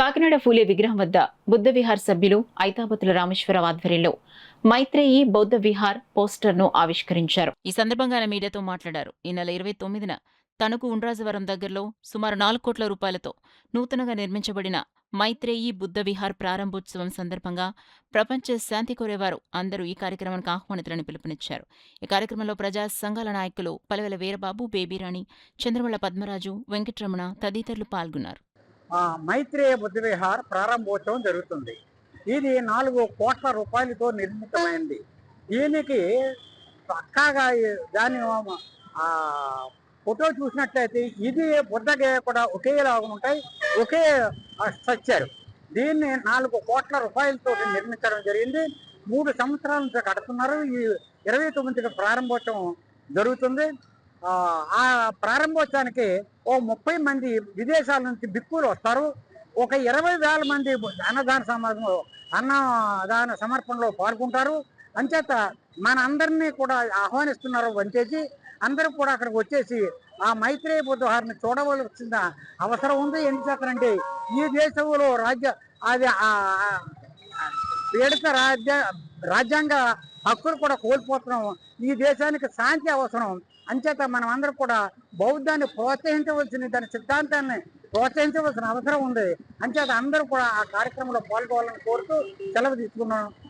కాకినాడ ఫూలే విగ్రహం వద్ద బుద్ధ విహార్ సభ్యులు ఐతాబతుల రామేశ్వరరావు ఆధ్వర్యంలో మైత్రేయి బౌద్ధ విహార్ పోస్టర్ను ఆవిష్కరించారు. ఈ సందర్భంగా ఆయన మీడియాతో మాట్లాడారు. ఈ నెల 29న తణుకు ఉండ్రాజవరం దగ్గరలో సుమారు 4 కోట్ల రూపాయలతో నూతనంగా నిర్మించబడిన మైత్రేయి బుద్ధ విహార్ ప్రారంభోత్సవం సందర్భంగా ప్రపంచ శాంతి కోరేవారు అందరూ ఈ కార్యక్రమానికి ఆహ్వానితులని పిలుపునిచ్చారు. ఈ కార్యక్రమంలో ప్రజా సంఘాల నాయకులు పలవెల వీరబాబు, బేబీరాణి, చంద్రమల పద్మరాజు, వెంకట్రమణ తదితరులు పాల్గొన్నారు. మైత్రేయ బుద్ధ విహార్ ప్రారంభోత్సవం జరుగుతుంది. ఇది 4 కోట్ల రూపాయలతో నిర్మితమైంది. దీనికి పక్కాగా దాని ఫోటో చూసినట్లయితే ఇది బుద్ధగా కూడా ఒకేలాగా ఉంటాయి, ఒకే స్ట్రక్చర్. దీన్ని 4 కోట్ల రూపాయలతో నిర్మించడం జరిగింది. 3 సంవత్సరాల నుంచి కడుతున్నారు. ఈ 29కి ప్రారంభోత్సవం జరుగుతుంది. ఆ ప్రారంభోత్సవానికి 30 మంది విదేశాల నుంచి భిక్కులు వస్తారు. ఒక 20,000 మంది అన్నదాన సమర్పణలో పాల్గొంటారు. అంచేత మన అందరినీ కూడా ఆహ్వానిస్తున్నారు. వంచేసి అందరూ కూడా అక్కడికి వచ్చేసి ఆ మైత్రేయ బుద్ధ విహార్ని చూడవలసిన అవసరం ఉంది. ఎందుచేతనంటే ఈ దేశంలో పీడిత రాజ్యాంగ హక్కులు కూడా కోల్పోతున్నాం. ఈ దేశానికి శాంతి అవసరం. అంచేత మనం అందరూ కూడా బౌద్ధాన్ని ప్రోత్సహించవలసిన, దాని సిద్ధాంతాన్ని ప్రోత్సహించవలసిన అవసరం ఉంది. అంచేత అందరూ కూడా ఆ కార్యక్రమంలో పాల్గొవాలని కోరుతూ సెలవు తీసుకున్నాను.